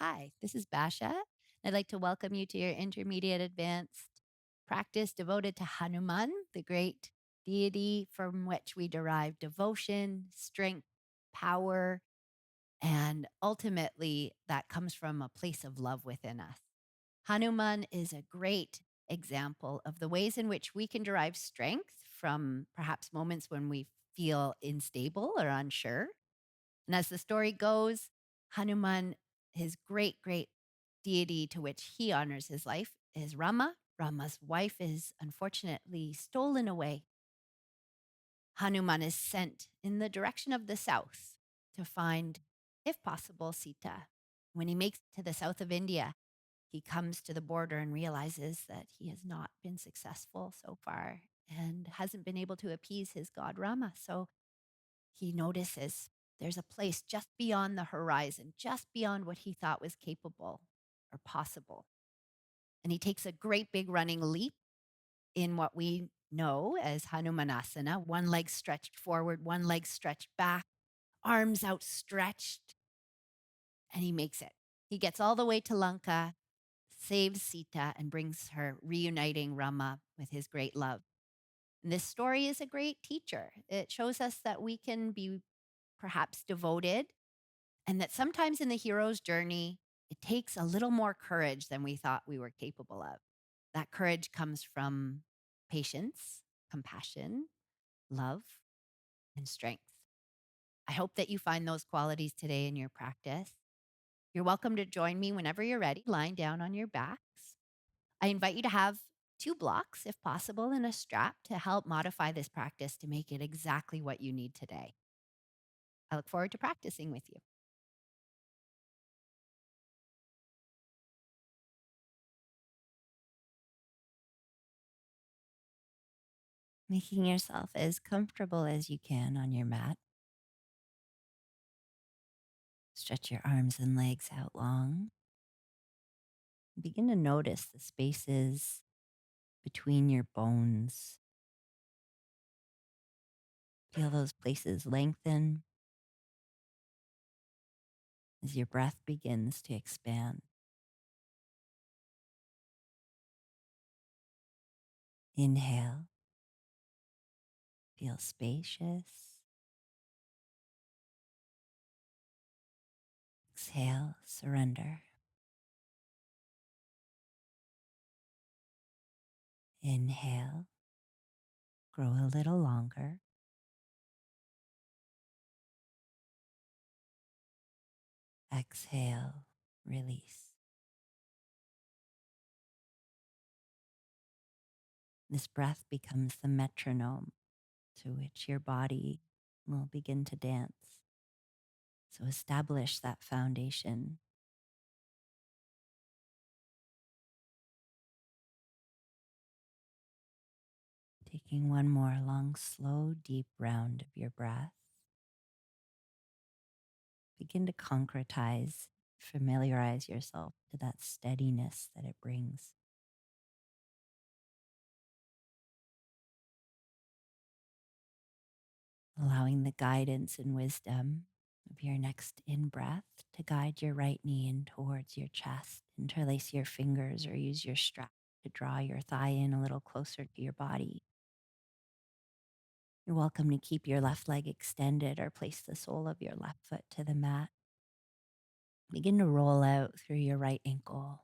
Hi, this is Basha. I'd like to welcome you to your intermediate advanced practice devoted to Hanuman, the great deity from which we derive devotion, strength, power, and ultimately that comes from a place of love within us. Hanuman is a great example of the ways in which we can derive strength from perhaps moments when we feel unstable or unsure. And as the story goes, Hanuman, his great deity to which he honors his life, is Rama. Rama's wife is unfortunately stolen away. Hanuman is sent in the direction of the south to find, if possible, Sita. When he makes it to the south of India, he comes to the border and realizes that he has not been successful so far and hasn't been able to appease his god Rama. So he notices there's a place just beyond the horizon, just beyond what he thought was capable or possible. And he takes a great big running leap in what we know as Hanumanasana, one leg stretched forward, one leg stretched back, arms outstretched, and he makes it. He gets all the way to Lanka, saves Sita, and brings her, reuniting Rama with his great love. And this story is a great teacher. It shows us that we can be perhaps devoted, and that sometimes in the hero's journey, it takes a little more courage than we thought we were capable of. That courage comes from patience, compassion, love, and strength. I hope that you find those qualities today in your practice. You're welcome to join me whenever you're ready, lying down on your backs. I invite you to have two blocks, if possible, and a strap to help modify this practice to make it exactly what you need today. I look forward to practicing with you. Making yourself as comfortable as you can on your mat. Stretch your arms and legs out long. Begin to notice the spaces between your bones. Feel those places lengthen as your breath begins to expand. Inhale, feel spacious. Exhale, surrender. Inhale, grow a little longer. Exhale, release. This breath becomes the metronome to which your body will begin to dance. So establish that foundation. Taking one more long, slow, deep round of your breath. Begin to concretize, familiarize yourself to that steadiness that it brings. Allowing the guidance and wisdom of your next in breath to guide your right knee in towards your chest. Interlace your fingers or use your strap to draw your thigh in a little closer to your body. You're welcome to keep your left leg extended or place the sole of your left foot to the mat. Begin to roll out through your right ankle,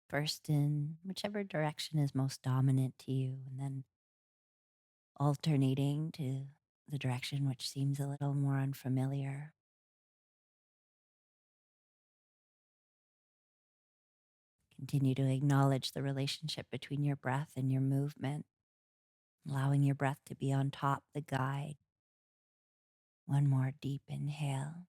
first in whichever direction is most dominant to you, and then alternating to the direction which seems a little more unfamiliar. Continue to acknowledge the relationship between your breath and your movement, allowing your breath to be on top, the guide. One more deep inhale.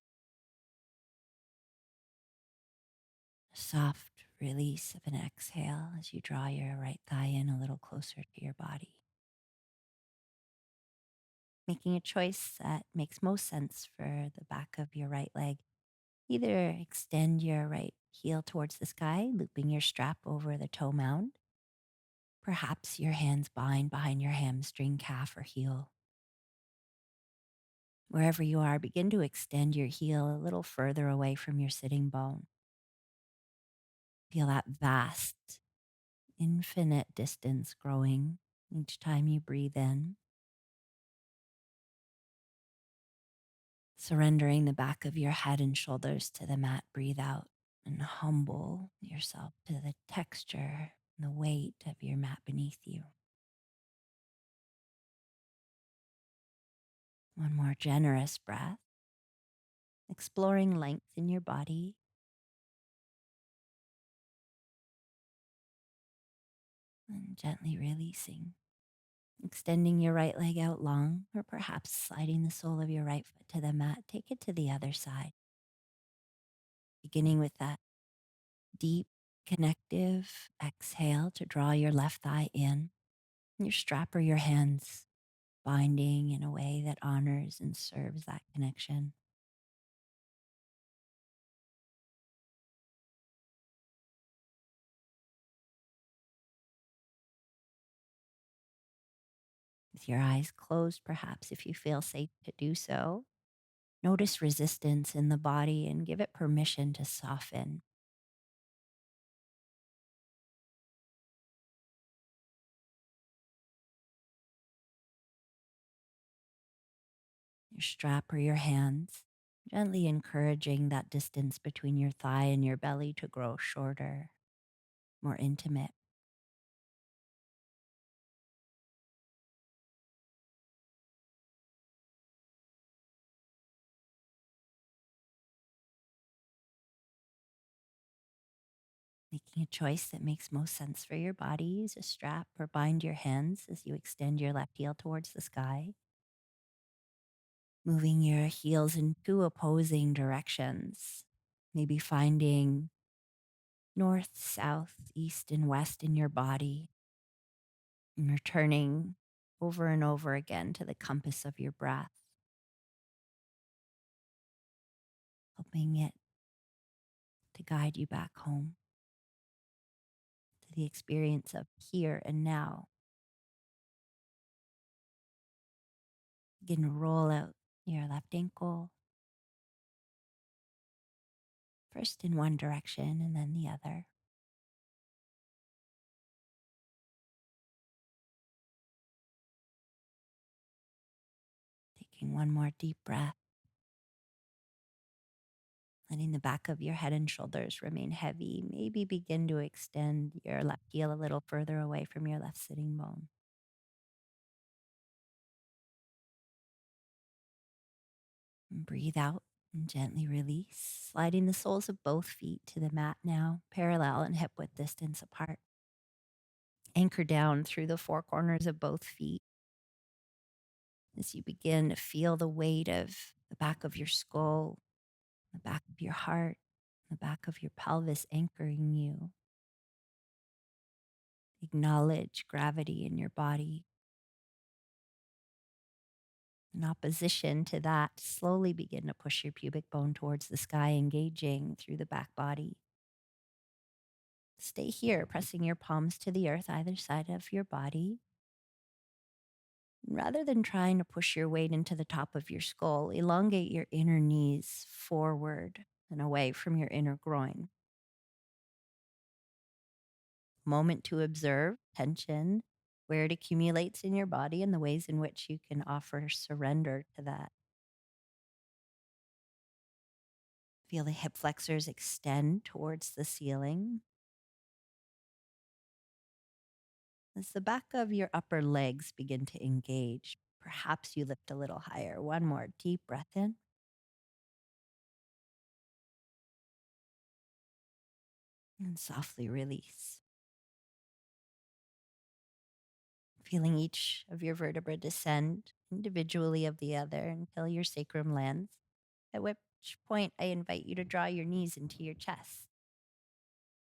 A soft release of an exhale as you draw your right thigh in a little closer to your body. Making a choice that makes most sense for the back of your right leg. Either extend your right heel towards the sky, looping your strap over the toe mound. Perhaps your hands bind behind your hamstring, calf, or heel. Wherever you are, begin to extend your heel a little further away from your sitting bone. Feel that vast, infinite distance growing each time you breathe in. Surrendering the back of your head and shoulders to the mat, breathe out and humble yourself to the texture and the weight of your mat beneath you. One more generous breath, exploring length in your body. And gently releasing, extending your right leg out long, or perhaps sliding the sole of your right foot to the mat. Take it to the other side, beginning with that deep, connective exhale to draw your left thigh in, your strap or your hands binding in a way that honors and serves that connection. With your eyes closed, perhaps if you feel safe to do so, notice resistance in the body and give it permission to soften. Your strap or your hands, gently encouraging that distance between your thigh and your belly to grow shorter, more intimate. Making a choice that makes most sense for your body, use a strap or bind your hands as you extend your left heel towards the sky, moving your heels in two opposing directions, maybe finding north, south, east, and west in your body, and returning over and over again to the compass of your breath, helping it to guide you back home to the experience of here and now. Begin to roll out your left ankle, first in one direction and then the other. Taking one more deep breath, letting the back of your head and shoulders remain heavy. Maybe begin to extend your left heel a little further away from your left sitting bone. And breathe out and gently release, sliding the soles of both feet to the mat now, parallel and hip width distance apart. Anchor down through the four corners of both feet as you begin to feel the weight of the back of your skull, the back of your heart, the back of your pelvis anchoring you. Acknowledge gravity in your body. In opposition to that, slowly begin to push your pubic bone towards the sky, engaging through the back body. Stay here, pressing your palms to the earth, either side of your body. Rather than trying to push your weight into the top of your skull, elongate your inner knees forward and away from your inner groin. Moment to observe tension, where it accumulates in your body, and the ways in which you can offer surrender to that. Feel the hip flexors extend towards the ceiling. As the back of your upper legs begin to engage, perhaps you lift a little higher. One more deep breath in. And softly release. Feeling each of your vertebrae descend individually of the other until your sacrum lands, at which point I invite you to draw your knees into your chest.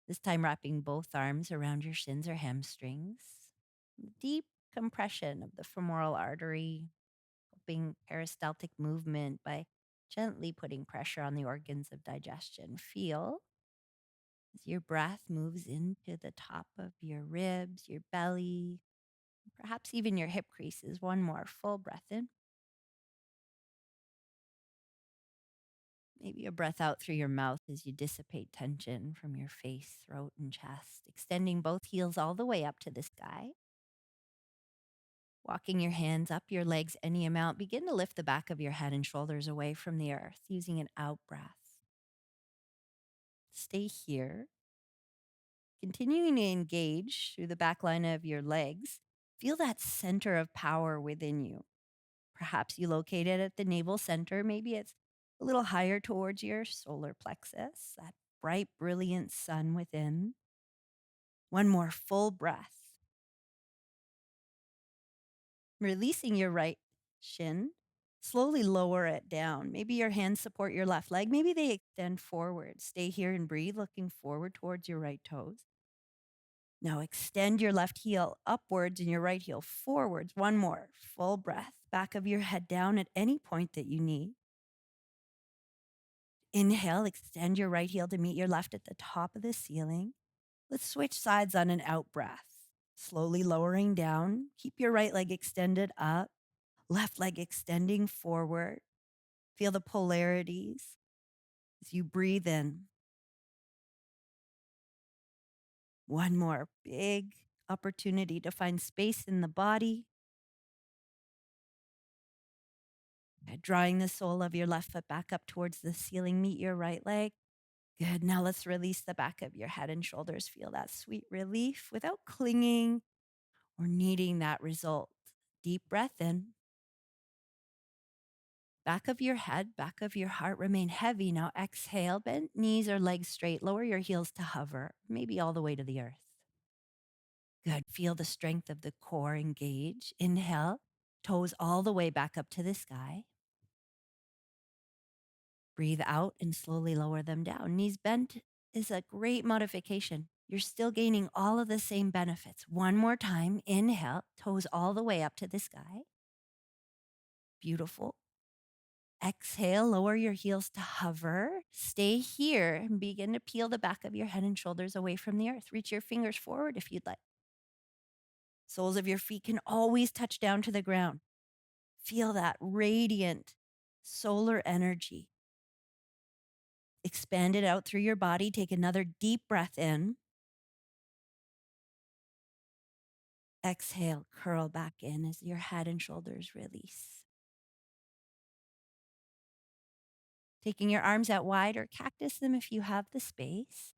This time wrapping both arms around your shins or hamstrings. Deep compression of the femoral artery, helping peristaltic movement by gently putting pressure on the organs of digestion. Feel as your breath moves into the top of your ribs, your belly, perhaps even your hip creases. One more full breath in. Maybe a breath out through your mouth as you dissipate tension from your face, throat, and chest, extending both heels all the way up to the sky. Walking your hands up your legs any amount, begin to lift the back of your head and shoulders away from the earth using an out breath. Stay here, continuing to engage through the back line of your legs. Feel that center of power within you. Perhaps you locate it at the navel center. Maybe it's a little higher towards your solar plexus, that bright, brilliant sun within. One more full breath. Releasing your right shin, slowly lower it down. Maybe your hands support your left leg. Maybe they extend forward. Stay here and breathe, looking forward towards your right toes. Now extend your left heel upwards and your right heel forwards. One more full breath. Back of your head down at any point that you need. Inhale, extend your right heel to meet your left at the top of the ceiling. Let's switch sides on an out breath. Slowly lowering down. Keep your right leg extended up, left leg extending forward. Feel the polarities as you breathe in. One more big opportunity to find space in the body. Drawing the sole of your left foot back up towards the ceiling, meet your right leg. Good. Now let's release the back of your head and shoulders. Feel that sweet relief without clinging or needing that result. Deep breath in. Back of your head, back of your heart remain heavy. Now exhale, bend knees or legs straight. Lower your heels to hover, maybe all the way to the earth. Good. Feel the strength of the core engage. Inhale, toes all the way back up to the sky. Breathe out and slowly lower them down. Knees bent is a great modification. You're still gaining all of the same benefits. One more time. Inhale, toes all the way up to the sky. Beautiful. Exhale, lower your heels to hover. Stay here and begin to peel the back of your head and shoulders away from the earth. Reach your fingers forward if you'd like. Soles of your feet can always touch down to the ground. Feel that radiant solar energy. Expand it out through your body. Take another deep breath in. Exhale, curl back in as your head and shoulders release. Taking your arms out wide or cactus them if you have the space.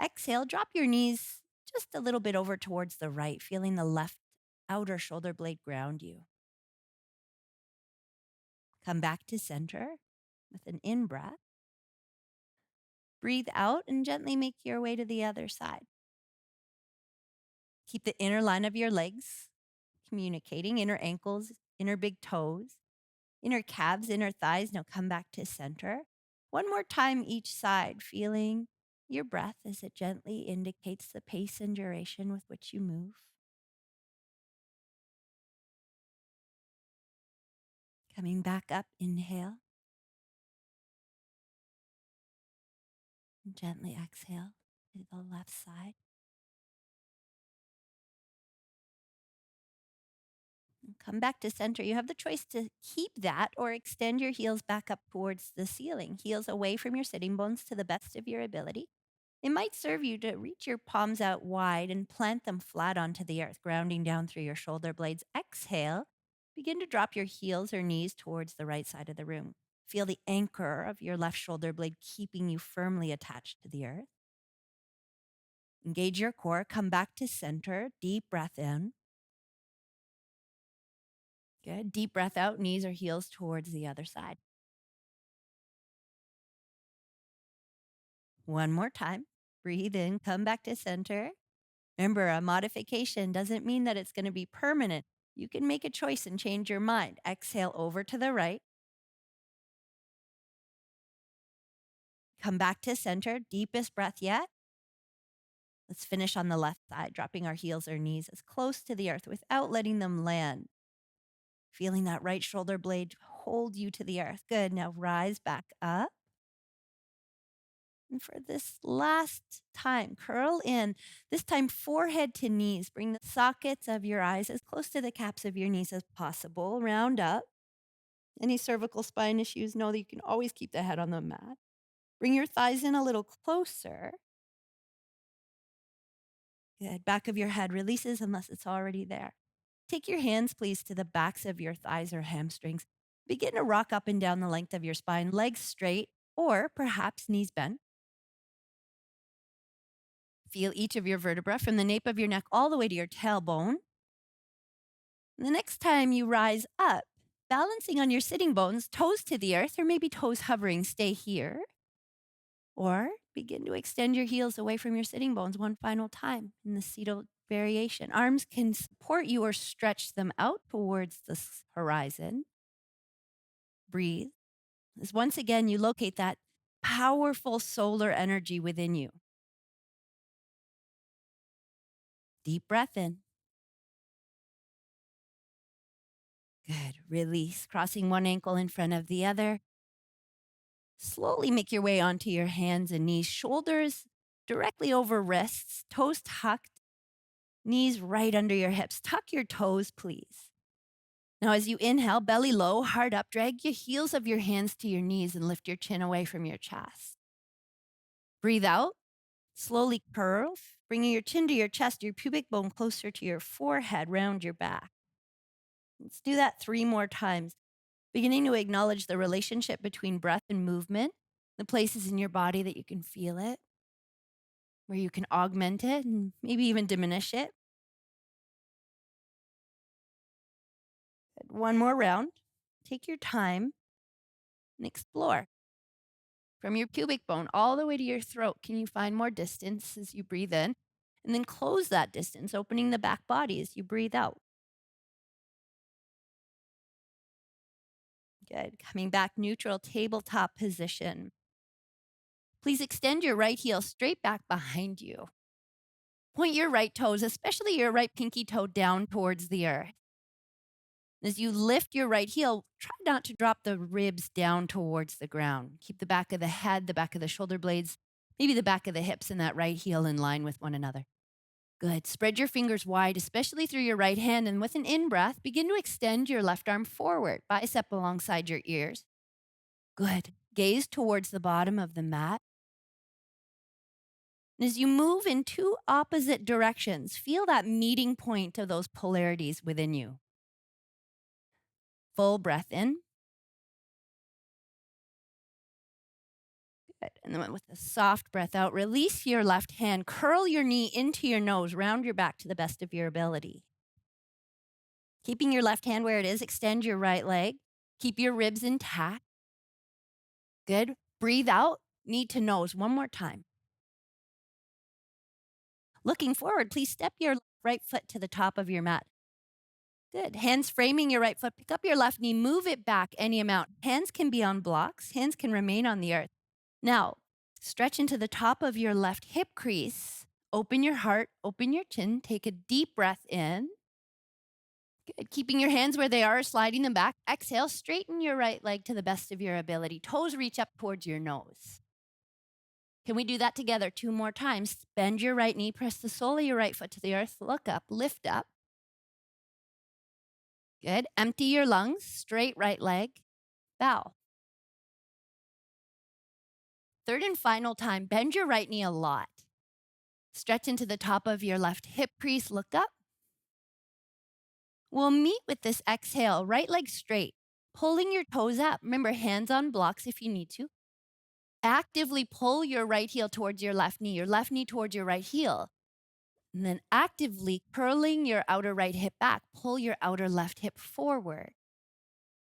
Exhale, drop your knees just a little bit over towards the right, feeling the left outer shoulder blade ground you. Come back to center with an in breath. Breathe out and gently make your way to the other side. Keep the inner line of your legs communicating, inner ankles, inner big toes, inner calves, inner thighs. Now come back to center. One more time each side, feeling your breath as it gently indicates the pace and duration with which you move. Coming back up, inhale. And gently exhale to the left side. And come back to center. You have the choice to keep that or extend your heels back up towards the ceiling, heels away from your sitting bones to the best of your ability. It might serve you to reach your palms out wide and plant them flat onto the earth, grounding down through your shoulder blades. Exhale. Begin to drop your heels or knees towards the right side of the room. Feel the anchor of your left shoulder blade keeping you firmly attached to the earth. Engage your core. Come back to center. Deep breath in. Good. Deep breath out, knees or heels towards the other side. One more time. Breathe in, come back to center. Remember, a modification doesn't mean that it's going to be permanent. You can make a choice and change your mind. Exhale over to the right. Come back to center. Deepest breath yet. Let's finish on the left side, dropping our heels or knees as close to the earth without letting them land. Feeling that right shoulder blade hold you to the earth. Good. Now rise back up. And for this last time, curl in, this time forehead to knees. Bring the sockets of your eyes as close to the caps of your knees as possible. Round up. Any cervical spine issues, know that you can always keep the head on the mat. Bring your thighs in a little closer. Good. Back of your head releases unless it's already there. Take your hands, please, to the backs of your thighs or hamstrings. Begin to rock up and down the length of your spine, legs straight, or perhaps knees bent. Feel each of your vertebrae from the nape of your neck all the way to your tailbone. The next time you rise up, balancing on your sitting bones, toes to the earth, or maybe toes hovering, stay here. Or begin to extend your heels away from your sitting bones one final time in the seated variation. Arms can support you or stretch them out towards the horizon. Breathe. As once again you locate that powerful solar energy within you. Deep breath in. Good. Release, crossing one ankle in front of the other. Slowly make your way onto your hands and knees, shoulders directly over wrists, toes tucked, knees right under your hips. Tuck your toes, please. Now, as you inhale, belly low, heart up, drag your heels of your hands to your knees and lift your chin away from your chest. Breathe out, slowly curve, bringing your chin to your chest, your pubic bone closer to your forehead, round your back. Let's do that 3 more times. Beginning to acknowledge the relationship between breath and movement, the places in your body that you can feel it, where you can augment it and maybe even diminish it. One more round. Take your time and explore. From your pubic bone all the way to your throat, can you find more distance as you breathe in? And then close that distance, opening the back body as you breathe out. Good. Coming back, neutral tabletop position. Please extend your right heel straight back behind you. Point your right toes, especially your right pinky toe, down towards the earth. As you lift your right heel, try not to drop the ribs down towards the ground. Keep the back of the head, the back of the shoulder blades, maybe the back of the hips and that right heel in line with one another. Good. Spread your fingers wide, especially through your right hand. And with an in-breath, begin to extend your left arm forward, bicep alongside your ears. Good. Gaze towards the bottom of the mat. And as you move in 2 opposite directions, feel that meeting point of those polarities within you. Full breath in. Good. And then with a soft breath out, release your left hand, curl your knee into your nose, round your back to the best of your ability. Keeping your left hand where it is, extend your right leg. Keep your ribs intact. Good. Breathe out, knee to nose. One more time. Looking forward, please step your right foot to the top of your mat. Good. Hands framing your right foot. Pick up your left knee, move it back any amount. Hands can be on blocks, hands can remain on the earth. Now, stretch into the top of your left hip crease. Open your heart, open your chin. Take a deep breath in. Good. Keeping your hands where they are, sliding them back. Exhale, straighten your right leg to the best of your ability. Toes reach up towards your nose. Can we do that together 2 more times? Bend your right knee, press the sole of your right foot to the earth, look up, lift up. Good. Empty your lungs, straight right leg, bow. Third and final time, bend your right knee a lot. Stretch into the top of your left hip crease, look up. We'll meet with this exhale, right leg straight, pulling your toes up. Remember, hands on blocks if you need to. Actively pull your right heel towards your left knee towards your right heel. And then actively curling your outer right hip back, pull your outer left hip forward.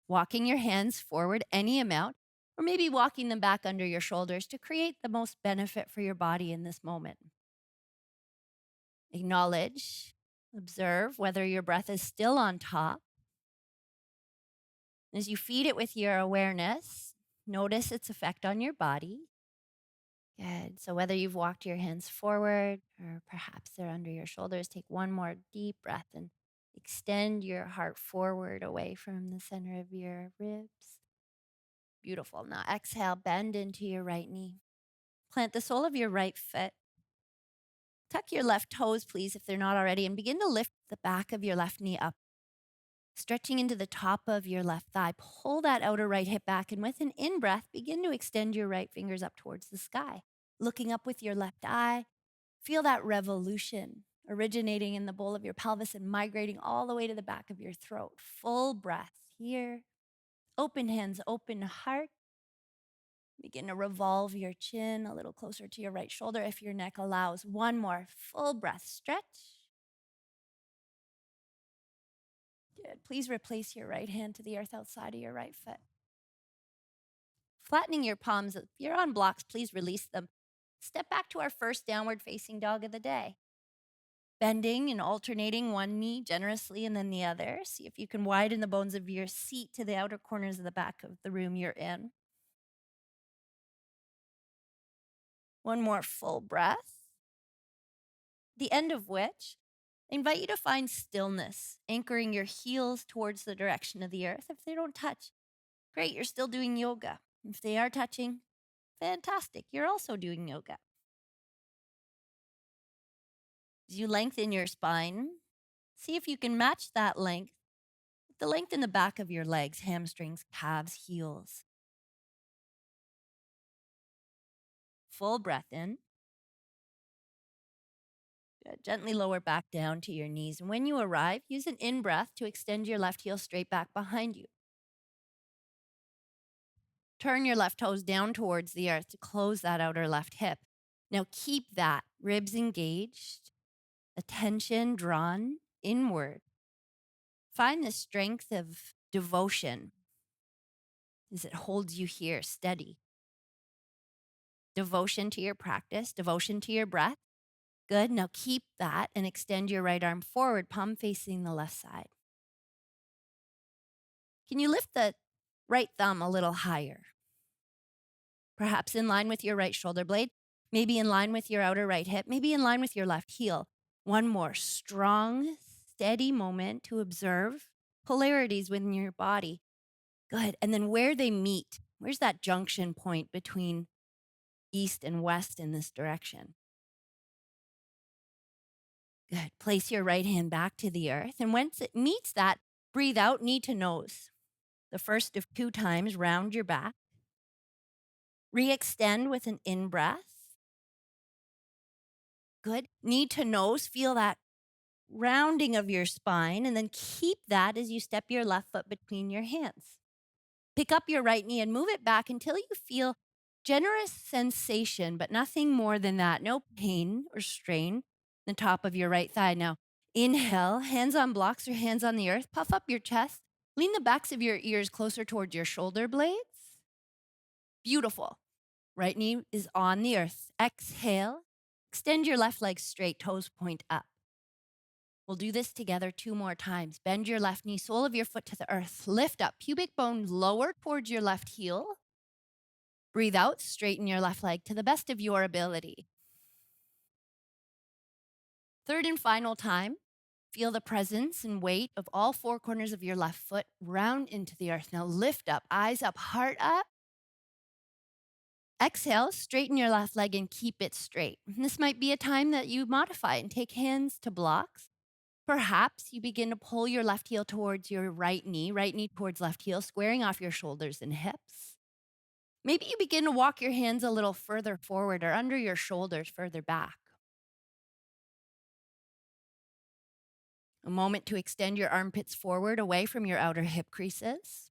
Walking your hands forward any amount, or maybe walking them back under your shoulders to create the most benefit for your body in this moment. Acknowledge, observe whether your breath is still on top. As you feed it with your awareness, notice its effect on your body. Good. So whether you've walked your hands forward or perhaps they're under your shoulders, take one more deep breath and extend your heart forward away from the center of your ribs. Beautiful. Now exhale, bend into your right knee. Plant the sole of your right foot. Tuck your left toes, please, if they're not already, and begin to lift the back of your left knee up. Stretching into the top of your left thigh, pull that outer right hip back, and with an in breath, begin to extend your right fingers up towards the sky. Looking up with your left eye, feel that revolution originating in the bowl of your pelvis and migrating all the way to the back of your throat. Full breath here. Open hands, open heart. Begin to revolve your chin a little closer to your right shoulder if your neck allows. One more full breath. Stretch. Good. Please replace your right hand to the earth outside of your right foot. Flattening your palms. If you're on blocks, please release them. Step back to our first downward facing dog of the day. Bending and alternating one knee generously and then the other. See if you can widen the bones of your seat to the outer corners of the back of the room you're in. One more full breath. The end of which, I invite you to find stillness, anchoring your heels towards the direction of the earth. If they don't touch, great, you're still doing yoga. If they are touching, fantastic, you're also doing yoga. As you lengthen your spine, see if you can match that length with the length in the back of your legs, hamstrings, calves, heels. Full breath in. Good. Gently lower back down to your knees. And when you arrive, use an in breath to extend your left heel straight back behind you. Turn your left toes down towards the earth to close that outer left hip. Now keep that, ribs engaged, attention drawn inward. Find the strength of devotion as it holds you here steady. Devotion to your practice, devotion to your breath. Good. Now keep that and extend your right arm forward, palm facing the left side. Can you lift the right thumb a little higher? Perhaps in line with your right shoulder blade, maybe in line with your outer right hip, maybe in line with your left heel. One more strong, steady moment to observe polarities within your body. Good. And then where they meet, where's that junction point between east and west in this direction? Good. Place your right hand back to the earth. And once it meets that, breathe out knee to nose. The first of 2 times, round your back. Re-extend with an in-breath. Good. Knee to nose, feel that rounding of your spine, and then keep that as you step your left foot between your hands. Pick up your right knee and move it back until you feel generous sensation, but nothing more than that. No pain or strain. The top of your right thigh. Now, inhale, hands on blocks or hands on the earth. Puff up your chest. Lean the backs of your ears closer towards your shoulder blades. Beautiful. Right knee is on the earth. Exhale. Extend your left leg straight, toes point up. We'll do this together 2 more times. Bend your left knee, sole of your foot to the earth. Lift up, pubic bone lower towards your left heel. Breathe out, straighten your left leg to the best of your ability. Third and final time, feel the presence and weight of all 4 corners of your left foot round into the earth. Now lift up, eyes up, heart up. Exhale, straighten your left leg and keep it straight. And this might be a time that you modify and take hands to blocks. Perhaps you begin to pull your left heel towards your right knee towards left heel, squaring off your shoulders and hips. Maybe you begin to walk your hands a little further forward or under your shoulders further back. A moment to extend your armpits forward away from your outer hip creases.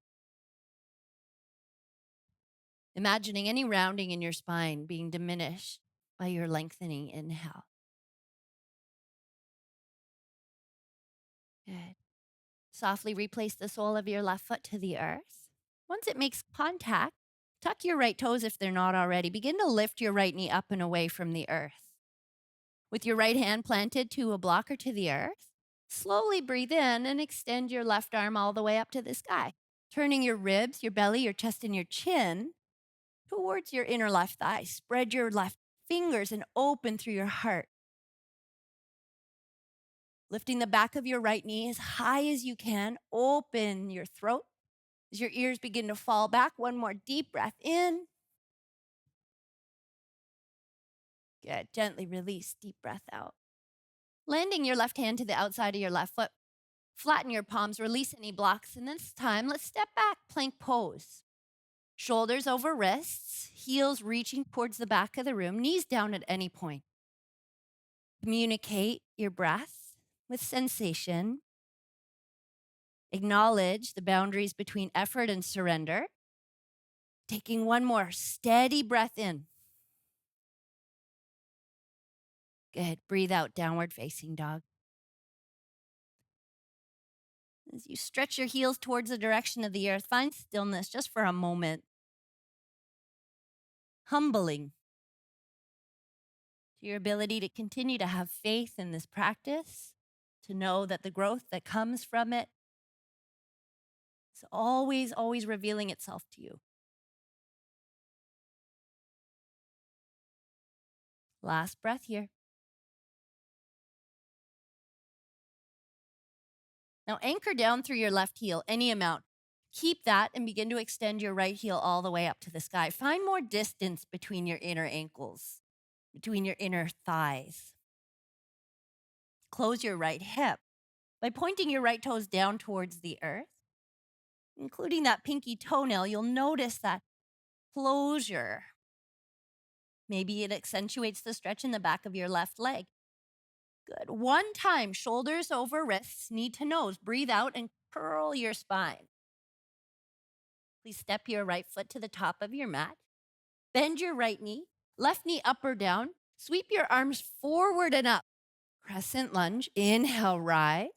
Imagining any rounding in your spine being diminished by your lengthening inhale. Good. Softly replace the sole of your left foot to the earth. Once it makes contact, tuck your right toes if they're not already. Begin to lift your right knee up and away from the earth. With your right hand planted to a block or to the earth, slowly breathe in and extend your left arm all the way up to the sky, turning your ribs, your belly, your chest, and your chin towards your inner left thigh. Spread your left fingers and open through your heart. Lifting the back of your right knee as high as you can. Open your throat as your ears begin to fall back. One more deep breath in. Good. Gently release. Deep breath out. Landing your left hand to the outside of your left foot. Flatten your palms, release any blocks, and this time let's step back, plank pose. Shoulders over wrists, heels reaching towards the back of the room, knees down at any point. Communicate your breath with sensation. Acknowledge the boundaries between effort and surrender. Taking one more steady breath in. Good. Breathe out, downward facing dog. As you stretch your heels towards the direction of the earth, find stillness just for a moment. Humbling to your ability to continue to have faith in this practice, to know that the growth that comes from it is always, always revealing itself to you. Last breath here. Now anchor down through your left heel, any amount. Keep that and begin to extend your right heel all the way up to the sky. Find more distance between your inner ankles, between your inner thighs. Close your right hip by pointing your right toes down towards the earth. Including that pinky toenail, you'll notice that closure. Maybe it accentuates the stretch in the back of your left leg. Good. One time, shoulders over wrists, knee to nose. Breathe out and curl your spine. Please step your right foot to the top of your mat. Bend your right knee, left knee up or down. Sweep your arms forward and up. Crescent lunge. Inhale, rise.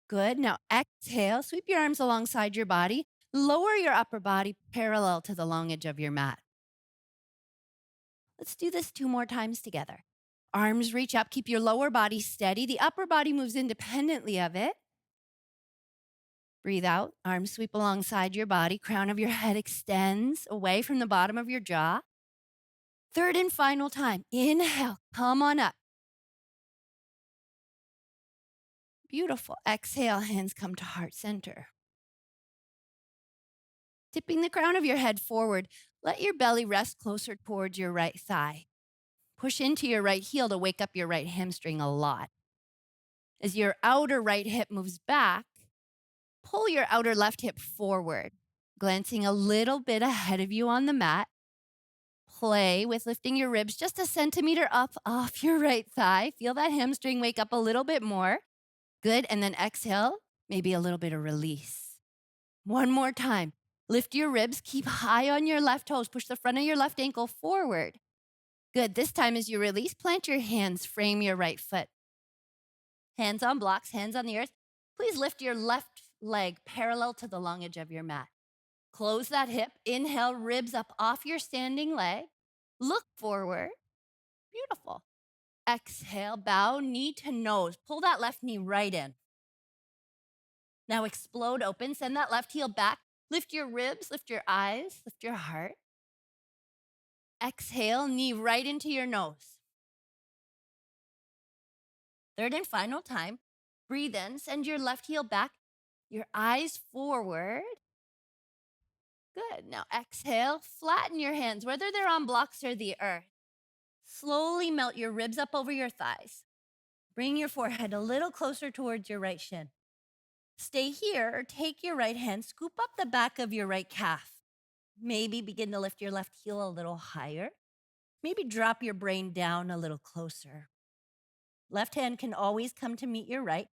Good. Now exhale, sweep your arms alongside your body. Lower your upper body parallel to the long edge of your mat. Let's do this 2 more times together. Arms reach up, keep your lower body steady. The upper body moves independently of it. Breathe out, arms sweep alongside your body. Crown of your head extends away from the bottom of your jaw. Third and final time. Inhale, come on up. Beautiful. Exhale, hands come to heart center. Tipping the crown of your head forward, let your belly rest closer towards your right thigh. Push into your right heel to wake up your right hamstring a lot. As your outer right hip moves back, pull your outer left hip forward, glancing a little bit ahead of you on the mat. Play with lifting your ribs just a centimeter up off your right thigh. Feel that hamstring wake up a little bit more. Good. And then exhale, maybe a little bit of release. One more time. Lift your ribs, keep high on your left toes. Push the front of your left ankle forward. Good. This time as you release, plant your hands, frame your right foot. Hands on blocks, hands on the earth. Please lift your left leg parallel to the long edge of your mat. Close that hip. Inhale, ribs up off your standing leg. Look forward. Beautiful. Exhale, bow, knee to nose. Pull that left knee right in. Now explode open. Send that left heel back. Lift your ribs, lift your eyes, lift your heart. Exhale, knee right into your nose. Third and final time. Breathe in, send your left heel back, your eyes forward. Good. Now exhale, flatten your hands, whether they're on blocks or the earth. Slowly melt your ribs up over your thighs. Bring your forehead a little closer towards your right shin. Stay here or take your right hand, scoop up the back of your right calf. Maybe begin to lift your left heel a little higher. Maybe drop your brain down a little closer. Left hand can always come to meet your right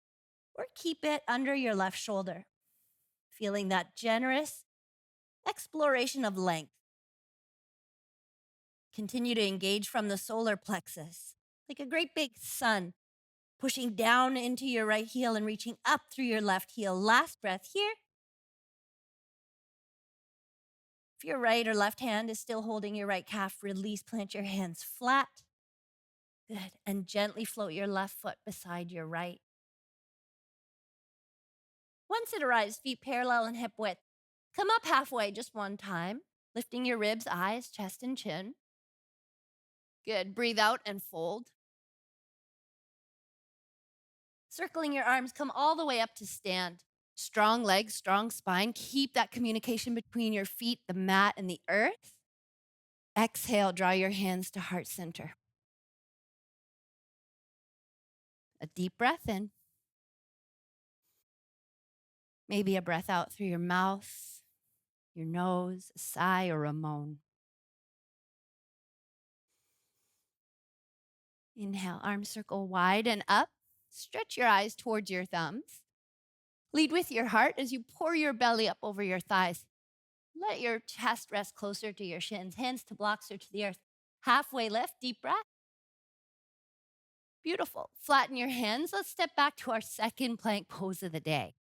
or keep it under your left shoulder. Feeling that generous exploration of length. Continue to engage from the solar plexus, like a great big sun, pushing down into your right heel and reaching up through your left heel. Last breath here. If your right or left hand is still holding your right calf, release, plant your hands flat. Good. And gently float your left foot beside your right. Once it arrives, feet parallel and hip width. Come up halfway just one time, lifting your ribs, eyes, chest, and chin. Good. Breathe out and fold. Circling your arms, come all the way up to stand. Strong legs, strong spine. Keep that communication between your feet, the mat, and the earth. Exhale, draw your hands to heart center. A deep breath in. Maybe a breath out through your mouth, your nose, a sigh, or a moan. Inhale, arms circle wide and up. Stretch your eyes towards your thumbs. Lead with your heart as you pour your belly up over your thighs. Let your chest rest closer to your shins, hands to blocks or to the earth. Halfway lift, deep breath. Beautiful. Flatten your hands. Let's step back to our second plank pose of the day.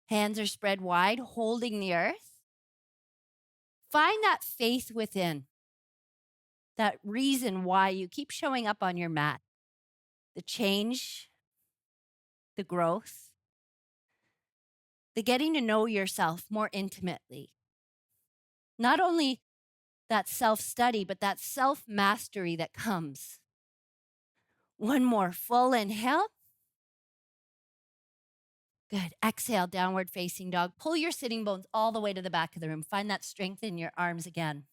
Hands are spread wide, holding the earth. Find that faith within, that reason why you keep showing up on your mat. The change, the growth, the getting to know yourself more intimately. Not only that self-study, but that self-mastery that comes. One more full inhale. Good. Exhale, downward facing dog. Pull your sitting bones all the way to the back of the room. Find that strength in your arms again.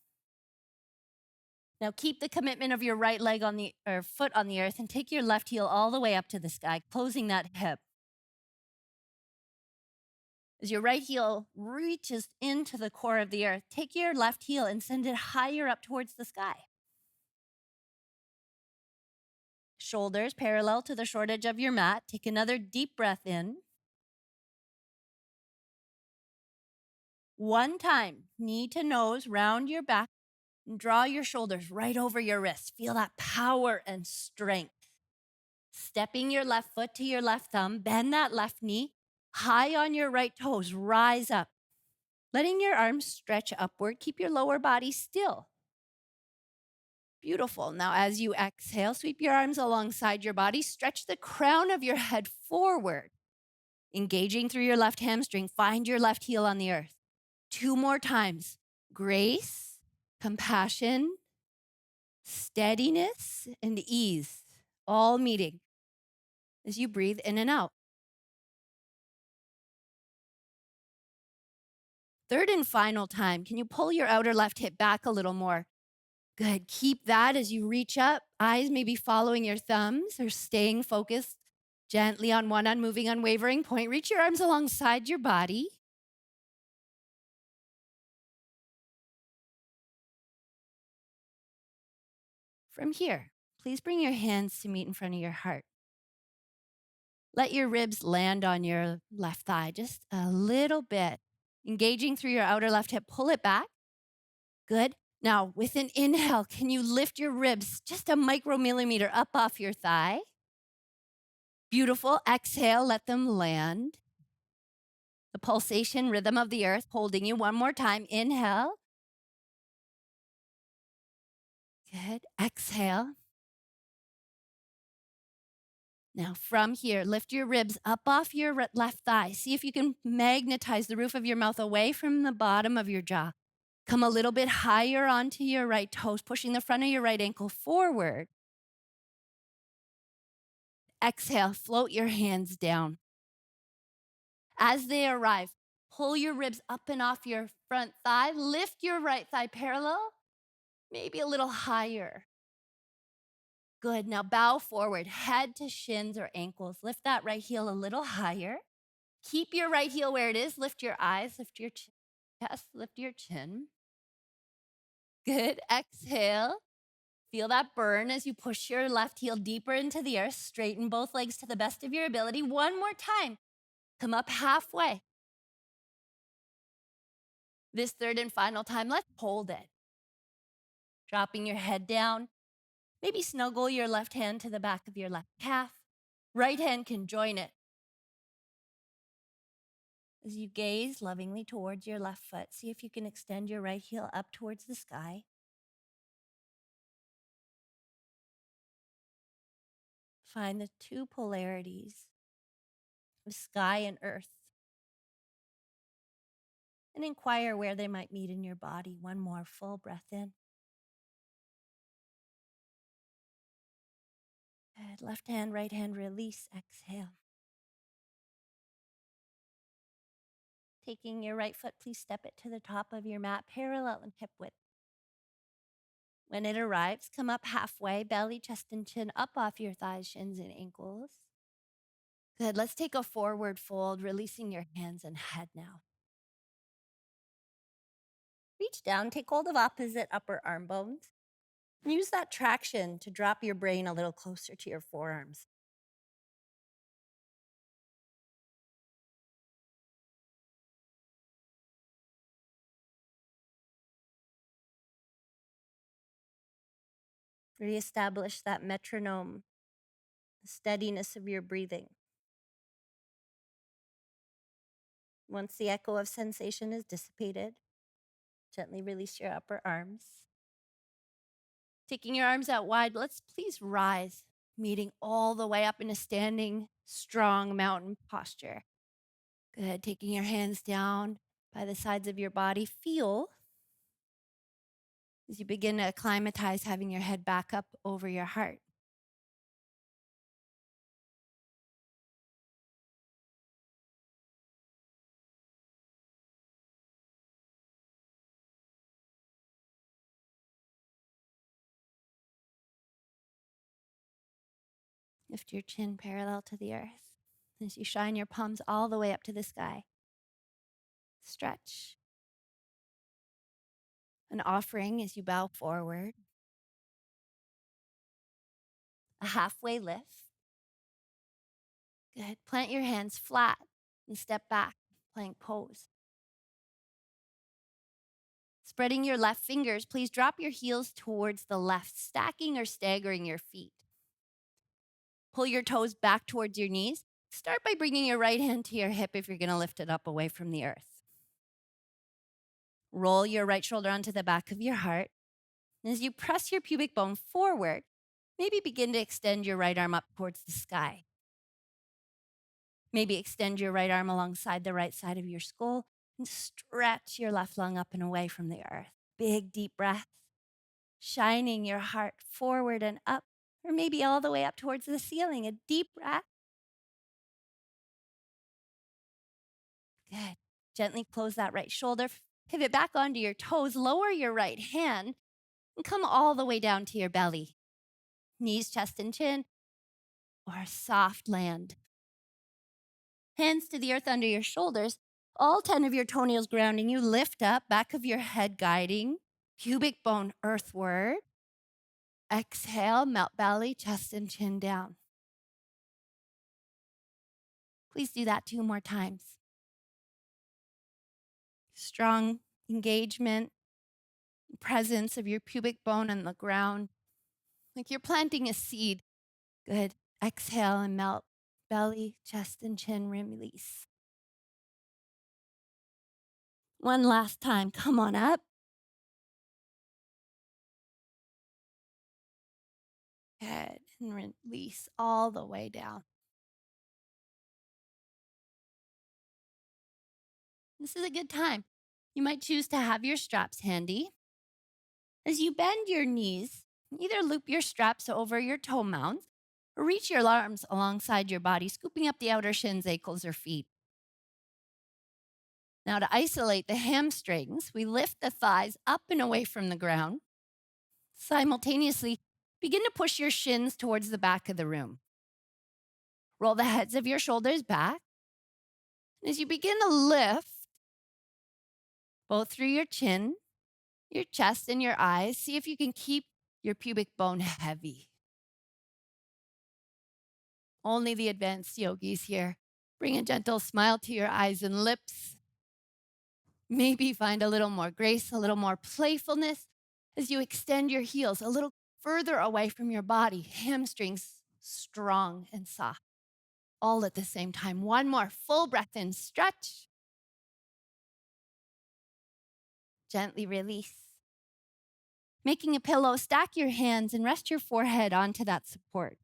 Now keep the commitment of your right leg on the or foot on the earth and take your left heel all the way up to the sky, closing that hip. As your right heel reaches into the core of the earth, take your left heel and send it higher up towards the sky. Shoulders parallel to the short edge of your mat. Take another deep breath in. One time, knee to nose, round your back, and draw your shoulders right over your wrists. Feel that power and strength. Stepping your left foot to your left thumb, bend that left knee, high on your right toes, rise up. Letting your arms stretch upward, keep your lower body still. Beautiful. Now, as you exhale, sweep your arms alongside your body, stretch the crown of your head forward. Engaging through your left hamstring, find your left heel on the earth. 2 more times. Grace, compassion, steadiness, and ease, all meeting as you breathe in and out. Third and final time, can you pull your outer left hip back a little more? Good. Keep that as you reach up. Eyes maybe following your thumbs or staying focused gently on one unmoving, unwavering point. Reach your arms alongside your body. From here, please bring your hands to meet in front of your heart. Let your ribs land on your left thigh just a little bit. Engaging through your outer left hip, pull it back. Good. Now, with an inhale, can you lift your ribs just a micromillimeter up off your thigh? Beautiful. Exhale, let them land. The pulsation rhythm of the earth holding you. One more time. Inhale. Good. Exhale. Now, from here, lift your ribs up off your left thigh. See if you can magnetize the roof of your mouth away from the bottom of your jaw. Come a little bit higher onto your right toes, pushing the front of your right ankle forward. Exhale, float your hands down. As they arrive, pull your ribs up and off your front thigh. Lift your right thigh parallel, maybe a little higher. Good. Now bow forward, head to shins or ankles. Lift that right heel a little higher. Keep your right heel where it is. Lift your eyes, lift your chest, lift your chin. Good. Exhale. Feel that burn as you push your left heel deeper into the earth. Straighten both legs to the best of your ability. One more time. Come up halfway. This third and final time, let's hold it. Dropping your head down. Maybe snuggle your left hand to the back of your left calf. Right hand can join it. As you gaze lovingly towards your left foot, see if you can extend your right heel up towards the sky. Find the 2 polarities of sky and earth and inquire where they might meet in your body. One more full breath in. Good. Left hand, right hand, release, exhale. Taking your right foot, please step it to the top of your mat, parallel and hip width. When it arrives, come up halfway, belly, chest, and chin up off your thighs, shins, and ankles. Good. Let's take a forward fold, releasing your hands and head now. Reach down, take hold of opposite upper arm bones. Use that traction to drop your brain a little closer to your forearms. Reestablish that metronome, the steadiness of your breathing. Once the echo of sensation is dissipated, gently release your upper arms. Taking your arms out wide, let's please rise, meeting all the way up in a standing, strong mountain posture. Good. Taking your hands down by the sides of your body. Feel as you begin to acclimatize, having your head back up over your heart. Lift your chin parallel to the earth as you shine your palms all the way up to the sky. Stretch. An offering as you bow forward. A halfway lift. Good. Plant your hands flat and step back, plank pose. Spreading your left fingers, please drop your heels towards the left, stacking or staggering your feet. Pull your toes back towards your knees. Start by bringing your right hand to your hip if you're going to lift it up away from the earth. Roll your right shoulder onto the back of your heart. And as you press your pubic bone forward, maybe begin to extend your right arm up towards the sky. Maybe extend your right arm alongside the right side of your skull and stretch your left lung up and away from the earth. Big, deep breath, shining your heart forward and up, or maybe all the way up towards the ceiling. A deep breath. Good. Gently close that right shoulder, pivot back onto your toes, lower your right hand, and come all the way down to your belly. Knees, chest, and chin, or a soft land. Hands to the earth under your shoulders, all 10 of your toenails grounding you. Lift up, back of your head guiding, pubic bone earthward. Exhale, melt belly, chest, and chin down. Please do that 2 more times. Strong engagement, presence of your pubic bone on the ground, like you're planting a seed. Good. Exhale and melt belly, chest, and chin, release. One last time. Come on up. Good. And release all the way down. This is a good time. You might choose to have your straps handy. As you bend your knees, either loop your straps over your toe mounts or reach your arms alongside your body, scooping up the outer shins, ankles, or feet. Now, to isolate the hamstrings, we lift the thighs up and away from the ground. Simultaneously, begin to push your shins towards the back of the room. Roll the heads of your shoulders back. And as you begin to lift, both through your chin, your chest, and your eyes, see if you can keep your pubic bone heavy. Only the advanced yogis here. Bring a gentle smile to your eyes and lips. Maybe find a little more grace, a little more playfulness as you extend your heels a little further away from your body, hamstrings strong and soft, all at the same time. One more full breath in, stretch. Gently release. Making a pillow, stack your hands and rest your forehead onto that support.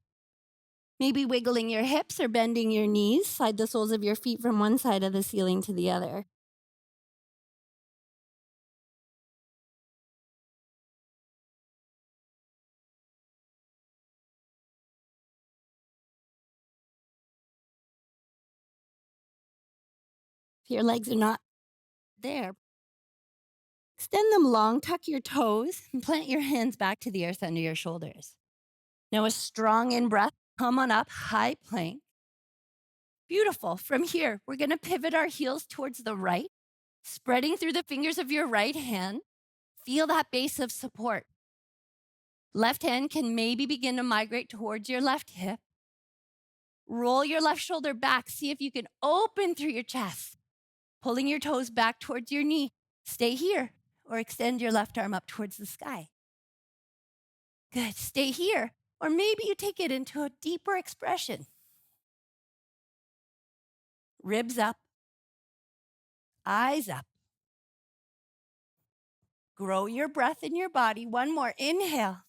Maybe wiggling your hips or bending your knees, slide the soles of your feet from one side of the ceiling to the other. If your legs are not there, extend them long, tuck your toes, and plant your hands back to the earth under your shoulders. Now a strong in-breath, come on up, high plank. Beautiful. From here, we're going to pivot our heels towards the right, spreading through the fingers of your right hand. Feel that base of support. Left hand can maybe begin to migrate towards your left hip. Roll your left shoulder back. See if you can open through your chest, pulling your toes back towards your knee. Stay here or extend your left arm up towards the sky. Good. Stay here. Or maybe you take it into a deeper expression. Ribs up, eyes up. Grow your breath in your body. One more. Inhale.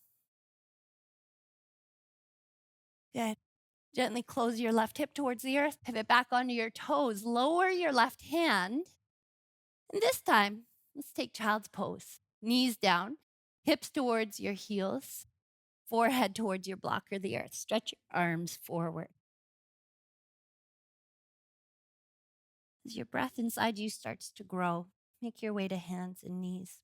Good. Gently close your left hip towards the earth. Pivot back onto your toes. Lower your left hand. And this time, let's take child's pose. Knees down, hips towards your heels, forehead towards your blocker, the earth. Stretch your arms forward. As your breath inside you starts to grow, make your way to hands and knees.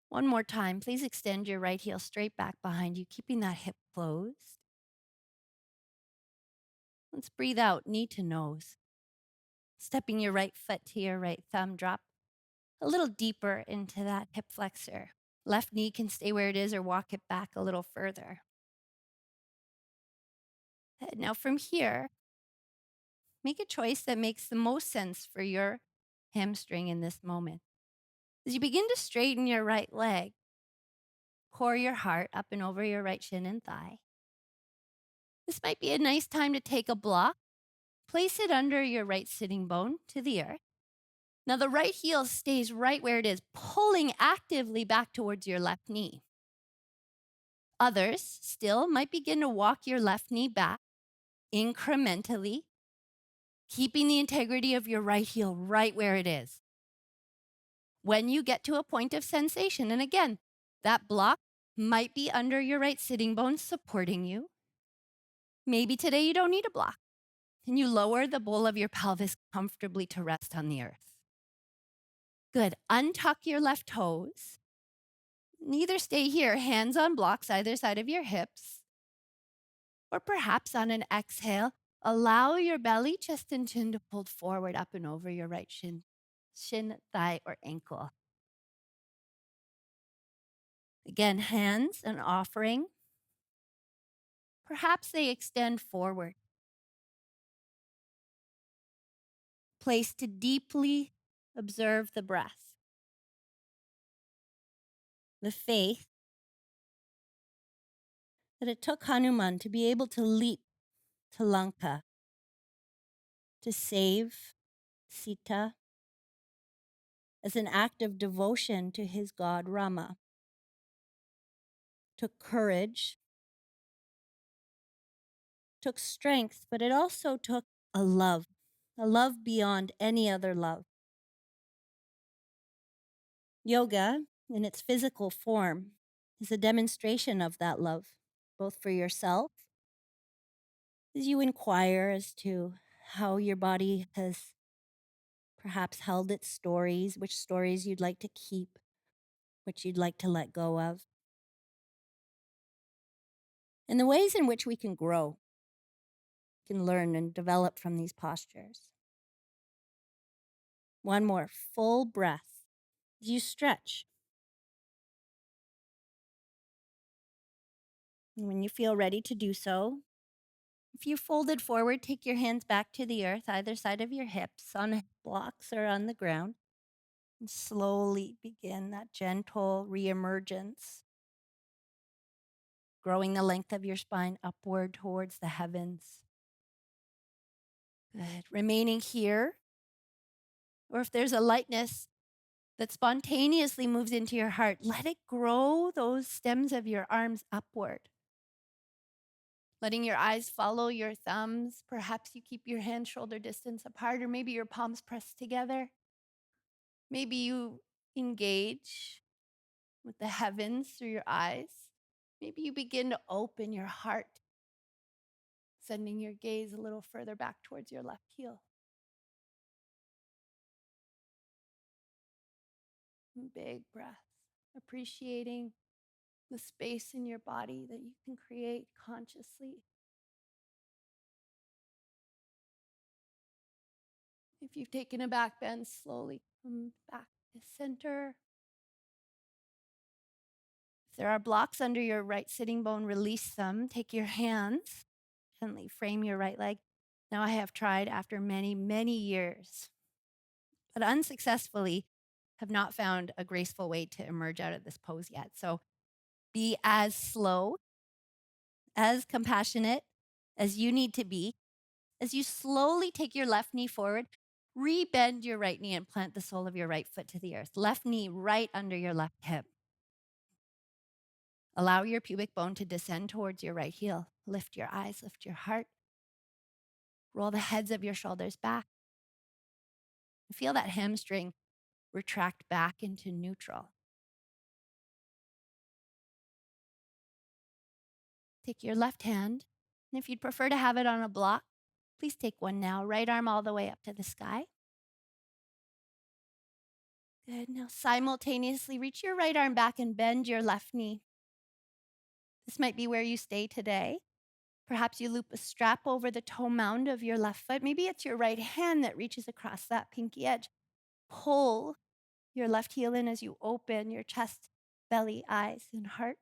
One more time, please extend your right heel straight back behind you, keeping that hip closed. Let's breathe out, knee to nose. Stepping your right foot to your right thumb, drop a little deeper into that hip flexor. Left knee can stay where it is or walk it back a little further. Now from here, make a choice that makes the most sense for your hamstring in this moment. As you begin to straighten your right leg, pour your heart up and over your right shin and thigh. This might be a nice time to take a block, place it under your right sitting bone to the earth. Now the right heel stays right where it is, pulling actively back towards your left knee. Others still might begin to walk your left knee back incrementally, keeping the integrity of your right heel right where it is. When you get to a point of sensation, and again, that block might be under your right sitting bone supporting you. Maybe today you don't need a block, and you lower the bowl of your pelvis comfortably to rest on the earth. Good. Untuck your left toes. Neither stay here, hands on blocks either side of your hips. Or perhaps on an exhale, allow your belly, chest, and chin to fold forward up and over your right shin, thigh, or ankle. Again, hands, an offering. Perhaps they extend forward. Place to deeply observe the breath. The faith that it took Hanuman to be able to leap to Lanka, to save Sita, as an act of devotion to his god Rama. Took courage, took strength, but it also took a love beyond any other love. Yoga, in its physical form, is a demonstration of that love, both for yourself, as you inquire as to how your body has perhaps held its stories, which stories you'd like to keep, which you'd like to let go of, and the ways in which we can grow, can learn and develop from these postures. One more full breath as you stretch. And when you feel ready to do so, if you folded forward, take your hands back to the earth, either side of your hips, on blocks or on the ground, and slowly begin that gentle reemergence, growing the length of your spine upward towards the heavens. Good. Remaining here, or if there's a lightness that spontaneously moves into your heart, let it grow those stems of your arms upward. Letting your eyes follow your thumbs. Perhaps you keep your hands shoulder distance apart, or maybe your palms pressed together. Maybe you engage with the heavens through your eyes. Maybe you begin to open your heart, sending your gaze a little further back towards your left heel. Big breaths, appreciating the space in your body that you can create consciously. If you've taken a back bend, slowly come back to center. If there are blocks under your right sitting bone, release them. Take your hands, gently frame your right leg. Now, I have tried after many, many years, but unsuccessfully have not found a graceful way to emerge out of this pose yet. So be as slow, as compassionate as you need to be. As you slowly take your left knee forward, rebend your right knee and plant the sole of your right foot to the earth. Left knee right under your left hip. Allow your pubic bone to descend towards your right heel. Lift your eyes, lift your heart. Roll the heads of your shoulders back. Feel that hamstring retract back into neutral. Take your left hand, and if you'd prefer to have it on a block, please take one now. Right arm all the way up to the sky. Good. Now simultaneously reach your right arm back and bend your left knee. This might be where you stay today. Perhaps you loop a strap over the toe mound of your left foot. Maybe it's your right hand that reaches across that pinky edge. Pull your left heel in as you open your chest, belly, eyes, and heart.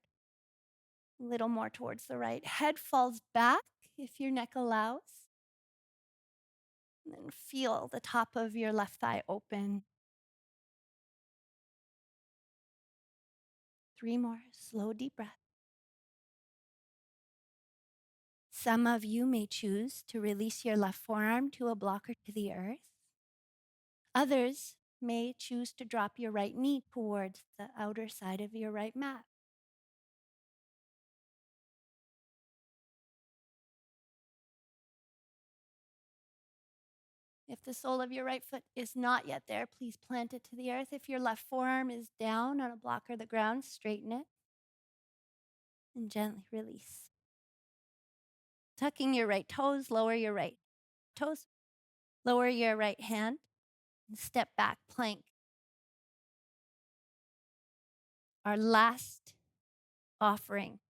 A little more towards the right. Head falls back if your neck allows. And then feel the top of your left thigh open. 3 more. Slow, deep breath. Some of you may choose to release your left forearm to a block or to the earth. Others may choose to drop your right knee towards the outer side of your right mat. If the sole of your right foot is not yet there, please plant it to the earth. If your left forearm is down on a block or the ground, straighten it and gently release. Tucking your right toes, lower your right toes, lower your right hand, and step back, plank. Our last offering,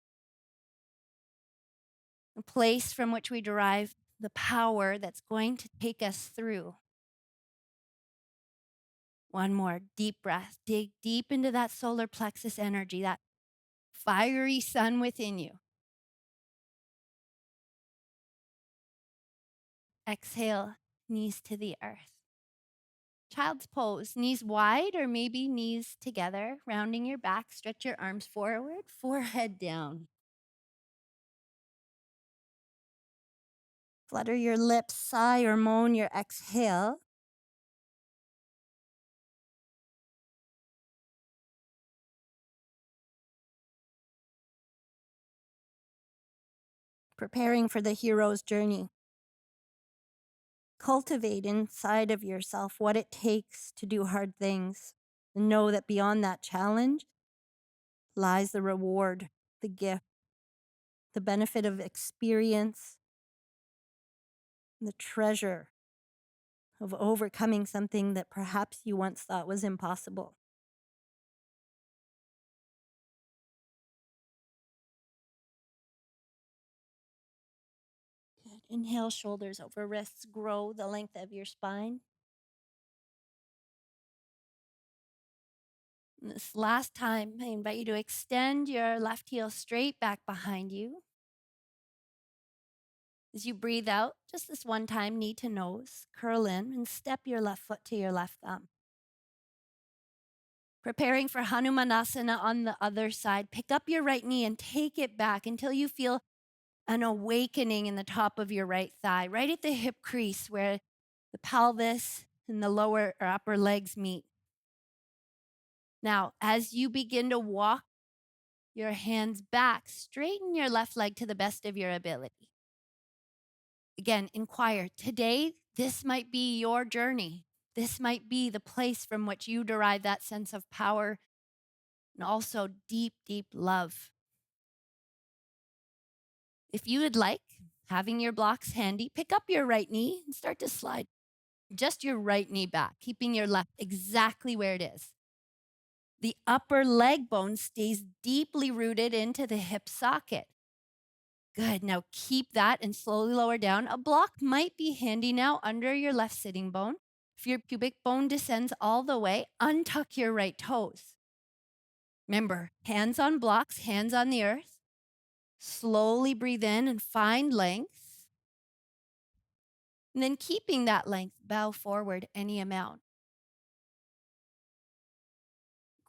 a place from which we derive the power that's going to take us through. One more deep breath. Dig deep into that solar plexus energy, that fiery sun within you. Exhale, knees to the earth. Child's pose, knees wide or maybe knees together, rounding your back, stretch your arms forward, forehead down. Flutter your lips, sigh or moan your exhale. Preparing for the hero's journey. Cultivate inside of yourself what it takes to do hard things. And know that beyond that challenge lies the reward, the gift, the benefit of experience, the treasure of overcoming something that perhaps you once thought was impossible. Good. Inhale, shoulders over wrists, grow the length of your spine. And this last time, I invite you to extend your left heel straight back behind you. As you breathe out, just this one time, knee to nose, curl in and step your left foot to your left thumb. Preparing for Hanumanasana on the other side, pick up your right knee and take it back until you feel an awakening in the top of your right thigh, right at the hip crease where the pelvis and the lower or upper legs meet. Now, as you begin to walk your hands back, straighten your left leg to the best of your ability. Again, inquire. Today, this might be your journey. This might be the place from which you derive that sense of power and also deep, deep love. If you would like, having your blocks handy, pick up your right knee and start to slide just your right knee back, keeping your left exactly where it is. The upper leg bone stays deeply rooted into the hip socket. Good. Now keep that and slowly lower down. A block might be handy now under your left sitting bone. If your pubic bone descends all the way, untuck your right toes. Remember, hands on blocks, hands on the earth. Slowly breathe in and find length. And then keeping that length, bow forward any amount.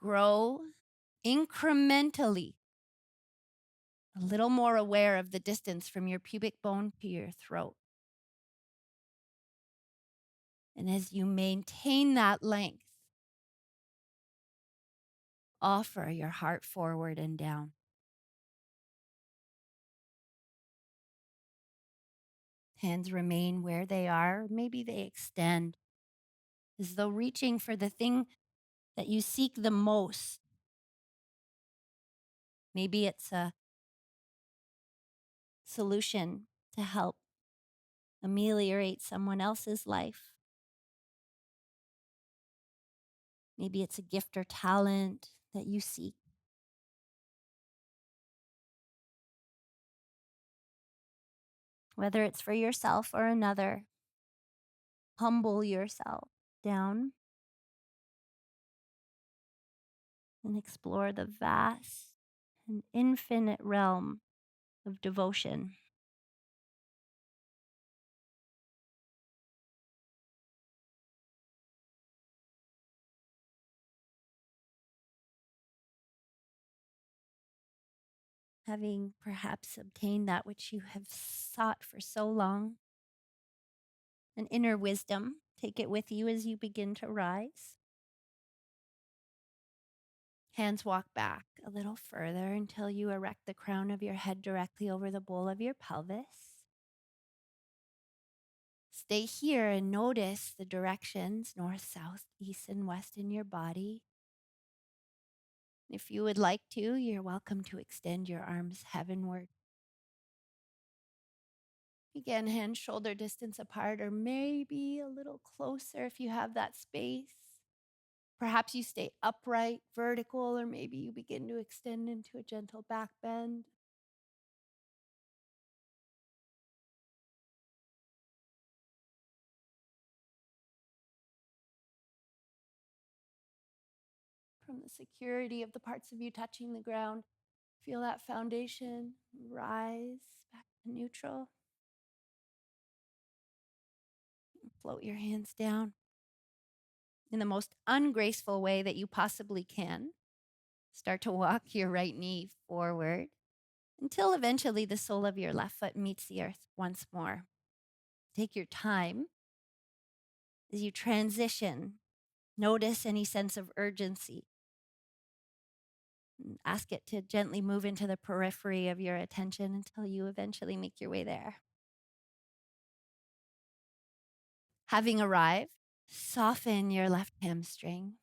Grow incrementally, a little more aware of the distance from your pubic bone to your throat. And as you maintain that length, offer your heart forward and down. Hands remain where they are. Maybe they extend as though reaching for the thing that you seek the most. Maybe it's a solution to help ameliorate someone else's life. Maybe it's a gift or talent that you seek. Whether it's for yourself or another, humble yourself down and explore the vast and infinite realm of devotion. Having perhaps obtained that which you have sought for so long, an inner wisdom, take it with you as you begin to rise. Hands walk back a little further until you erect the crown of your head directly over the bowl of your pelvis. Stay here and notice the directions north, south, east, and west in your body. If you would like to, you're welcome to extend your arms heavenward. Again, hands shoulder distance apart, or maybe a little closer if you have that space. Perhaps you stay upright, vertical, or maybe you begin to extend into a gentle back bend. From the security of the parts of you touching the ground, feel that foundation rise back to neutral. Float your hands down in the most ungraceful way that you possibly can. Start to walk your right knee forward until eventually the sole of your left foot meets the earth once more. Take your time as you transition. Notice any sense of urgency. Ask it to gently move into the periphery of your attention until you eventually make your way there. Having arrived, soften your left hamstring.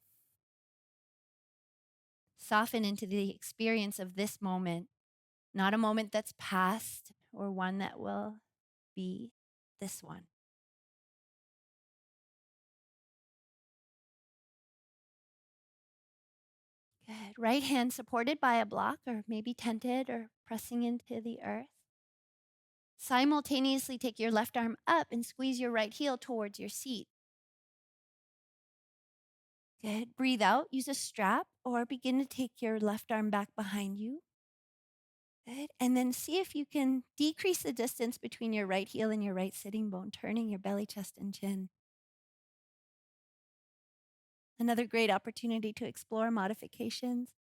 Soften into the experience of this moment, not a moment that's past or one that will be, this one. Good. Right hand supported by a block or maybe tented or pressing into the earth. Simultaneously take your left arm up and squeeze your right heel towards your seat. Good. Breathe out. Use a strap or begin to take your left arm back behind you. Good. And then see if you can decrease the distance between your right heel and your right sitting bone, turning your belly, chest, and chin. Another great opportunity to explore modifications,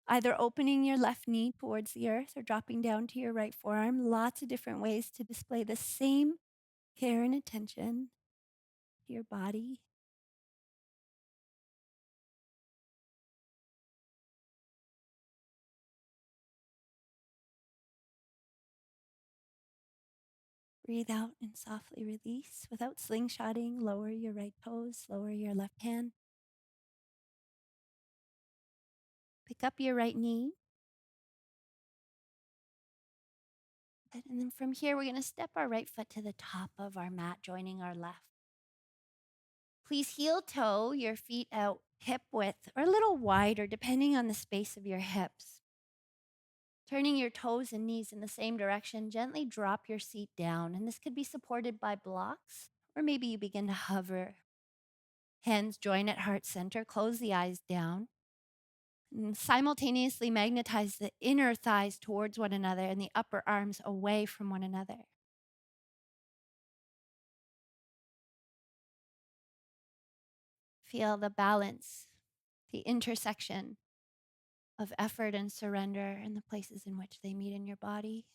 either opening your left knee towards the earth or dropping down to your right forearm. Lots of different ways to display the same care and attention to your body. Breathe out and softly release without slingshotting. Lower your right toes, lower your left hand. Pick up your right knee. And then from here, we're going to step our right foot to the top of our mat, joining our left. Please heel toe your feet out hip width or a little wider, depending on the space of your hips. Turning your toes and knees in the same direction, gently drop your seat down. And this could be supported by blocks, or maybe you begin to hover. Hands join at heart center. Close the eyes down. And simultaneously magnetize the inner thighs towards one another and the upper arms away from one another. Feel the balance, the intersection of effort and surrender and the places in which they meet in your body.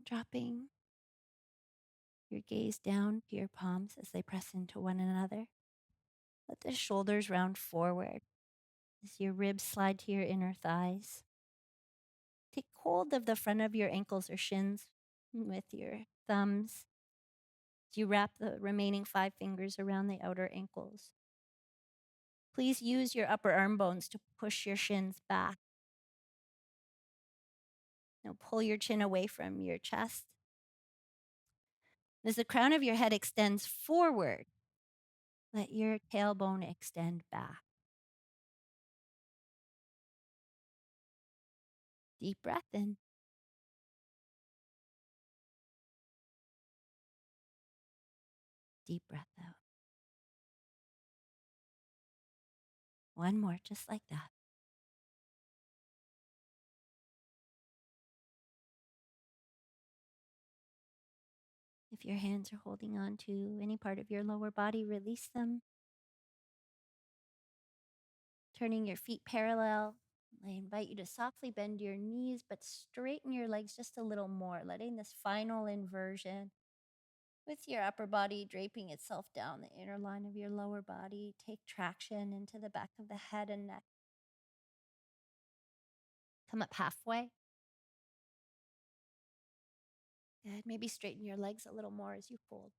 Dropping your gaze down to your palms as they press into one another. Let the shoulders round forward as your ribs slide to your inner thighs. Take hold of the front of your ankles or shins with your thumbs as you wrap the remaining 5 fingers around the outer ankles. Please use your upper arm bones to push your shins back. Now pull your chin away from your chest. As the crown of your head extends forward, let your tailbone extend back. Deep breath in. Deep breath out. One more, just like that. If your hands are holding on to any part of your lower body, release them. Turning your feet parallel, I invite you to softly bend your knees, but straighten your legs just a little more, letting this final inversion with your upper body draping itself down the inner line of your lower body. Take traction into the back of the head and neck. Come up halfway. Good. Maybe straighten your legs a little more as you fold.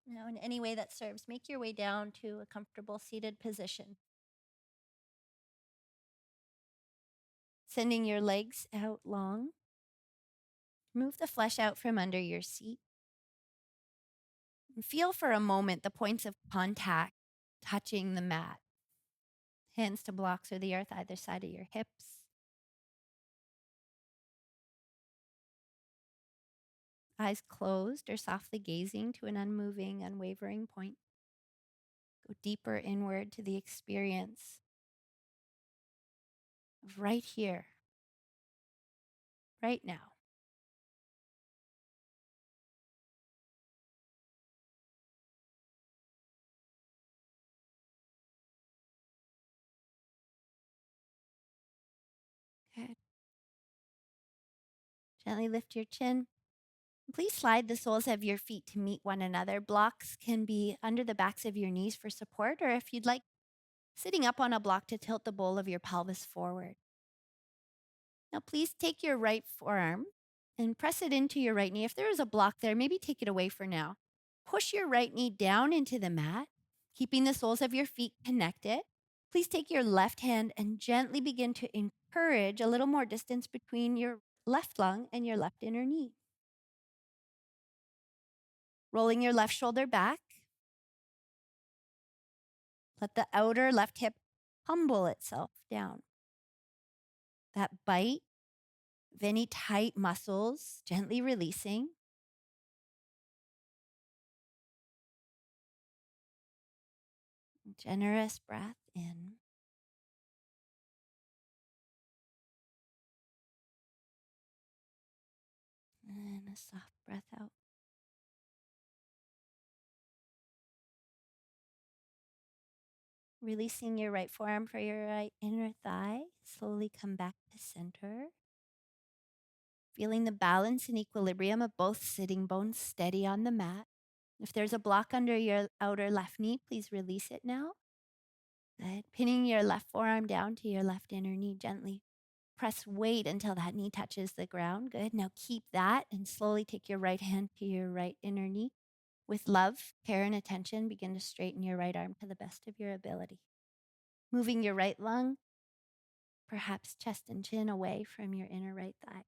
Now, in any way that serves, make your way down to a comfortable seated position. Sending your legs out long. Move the flesh out from under your seat. And feel for a moment the points of contact touching the mat. Hands to blocks or the earth either side of your hips. Eyes closed or softly gazing to an unmoving, unwavering point. Go deeper inward to the experience of right here, right now. Good. Gently lift your chin. Please slide the soles of your feet to meet one another. Blocks can be under the backs of your knees for support, or if you'd like, sitting up on a block to tilt the bowl of your pelvis forward. Now, please take your right forearm and press it into your right knee. If there is a block there, maybe take it away for now. Push your right knee down into the mat, keeping the soles of your feet connected. Please take your left hand and gently begin to encourage a little more distance between your left lung and your left inner knee. Rolling your left shoulder back. Let the outer left hip humble itself down. That bite of any tight muscles, gently releasing. Generous breath in. And a soft breath out. Releasing your right forearm for your right inner thigh. Slowly come back to center. Feeling the balance and equilibrium of both sitting bones steady on the mat. If there's a block under your outer left knee, please release it now. Good. Pinning your left forearm down to your left inner knee gently. Press weight until that knee touches the ground. Good. Now keep that and slowly take your right hand to your right inner knee. With love, care, and attention, begin to straighten your right arm to the best of your ability. Moving your right lung, perhaps chest and chin away from your inner right thigh.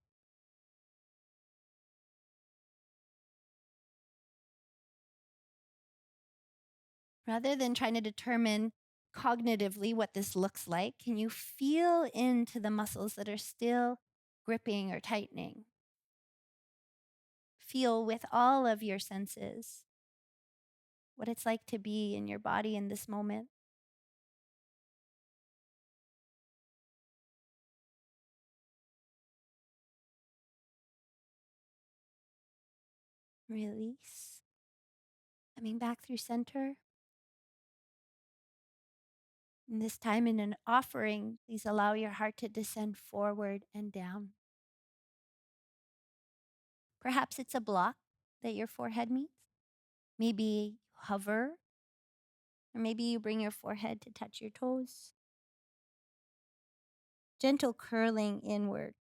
Rather than trying to determine cognitively what this looks like, can you feel into the muscles that are still gripping or tightening? Feel with all of your senses what it's like to be in your body in this moment. Release. Coming back through center. And this time in an offering, please allow your heart to descend forward and down. Perhaps it's a block that your forehead meets. Maybe you hover, or maybe you bring your forehead to touch your toes. Gentle curling inward,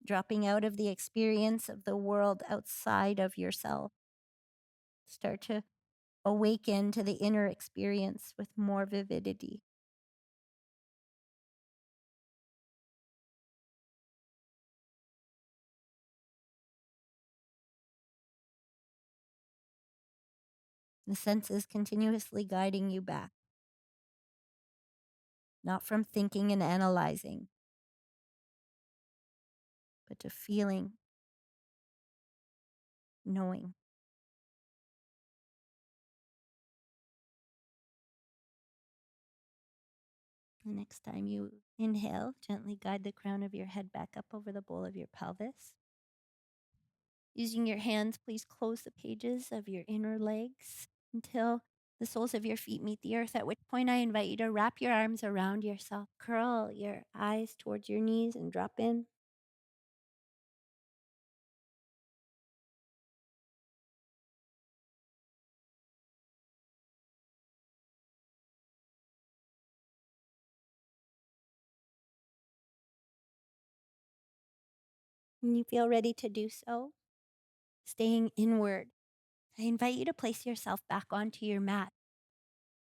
dropping out of the experience of the world outside of yourself. Start to awaken to the inner experience with more vividity. The senses continuously guiding you back, not from thinking and analyzing, but to feeling, knowing. The next time you inhale, gently guide the crown of your head back up over the bowl of your pelvis. Using your hands, please close the pages of your inner legs until the soles of your feet meet the earth, at which point I invite you to wrap your arms around yourself, curl your eyes towards your knees, and drop in. When you feel ready to do so, staying inward, I invite you to place yourself back onto your mat,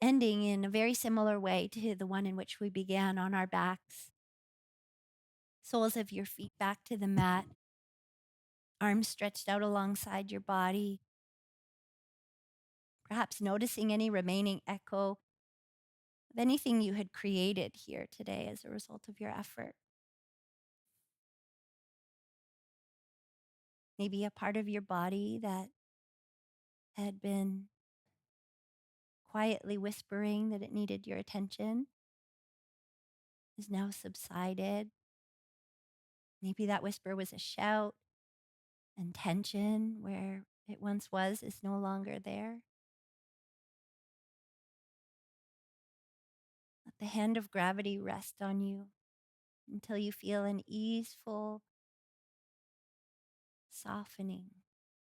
ending in a very similar way to the one in which we began, on our backs. Soles of your feet back to the mat, arms stretched out alongside your body, perhaps noticing any remaining echo of anything you had created here today as a result of your effort. Maybe a part of your body that had been quietly whispering that it needed your attention is now subsided. Maybe that whisper was a shout, and tension where it once was is no longer there. Let the hand of gravity rest on you until you feel an easeful softening,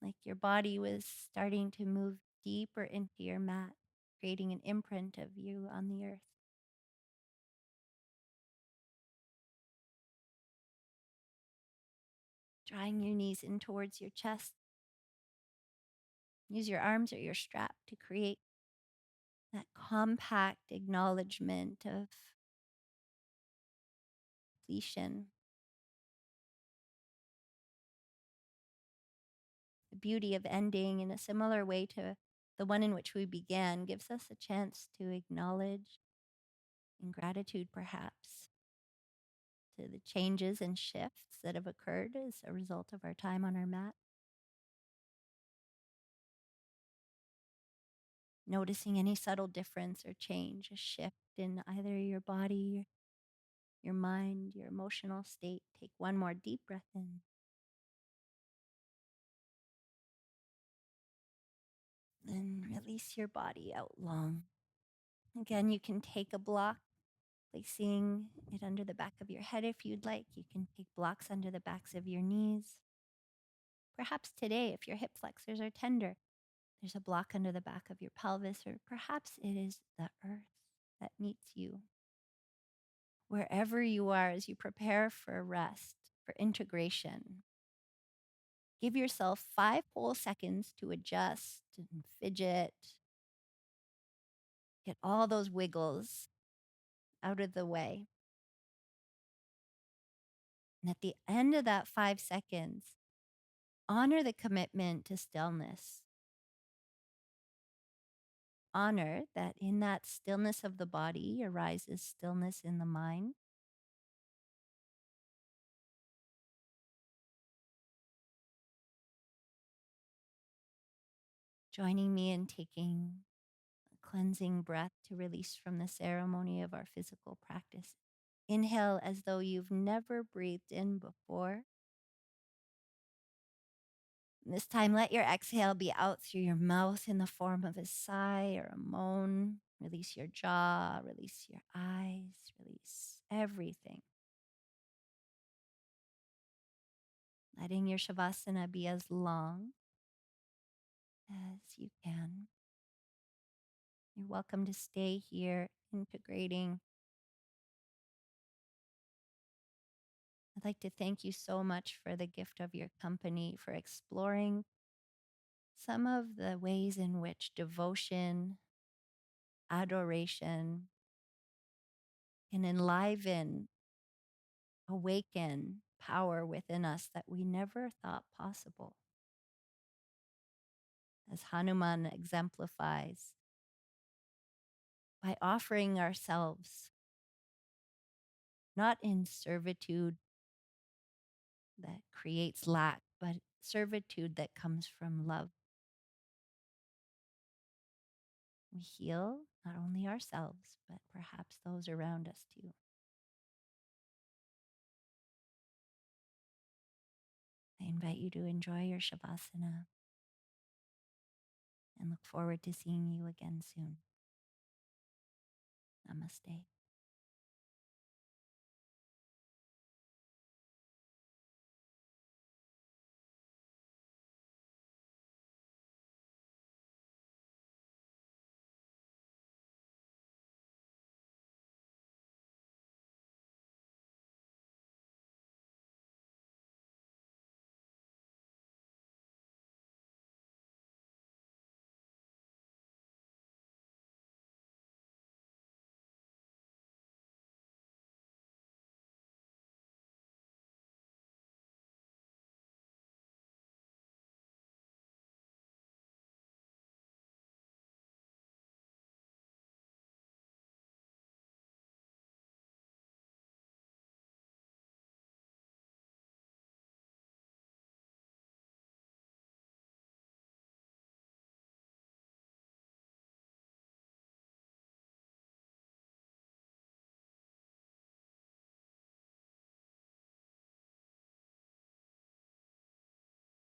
like your body was starting to move deeper into your mat, creating an imprint of you on the earth. Drawing your knees in towards your chest. Use your arms or your strap to create that compact acknowledgement of completion. The beauty of ending in a similar way to the one in which we began gives us a chance to acknowledge in gratitude, perhaps, to the changes and shifts that have occurred as a result of our time on our mat. Noticing any subtle difference or change, a shift in either your body, your mind, your emotional state. Take one more deep breath in. Then release your body out long. Again, you can take a block, placing it under the back of your head if you'd like. You can take blocks under the backs of your knees. Perhaps today, if your hip flexors are tender, there's a block under the back of your pelvis, or perhaps it is the earth that meets you. Wherever you are as you prepare for rest, for integration, give yourself 5 whole seconds to adjust and fidget, Get all those wiggles out of the way. And at the end of that 5 seconds, honor the commitment to stillness. Honor that in that stillness of the body arises stillness in the mind. Joining me in taking a cleansing breath to release from the ceremony of our physical practice. Inhale as though you've never breathed in before. This time, let your exhale be out through your mouth in the form of a sigh or a moan. Release your jaw, release your eyes, release everything. Letting your Shavasana be as long as you can. You're welcome to stay here, integrating. I'd like to thank you so much for the gift of your company, for exploring some of the ways in which devotion, adoration can enliven, awaken power within us that we never thought possible. As Hanuman exemplifies, by offering ourselves not in servitude that creates lack, but servitude that comes from love. We heal not only ourselves, but perhaps those around us too. I invite you to enjoy your Shavasana and look forward to seeing you again soon. Namaste.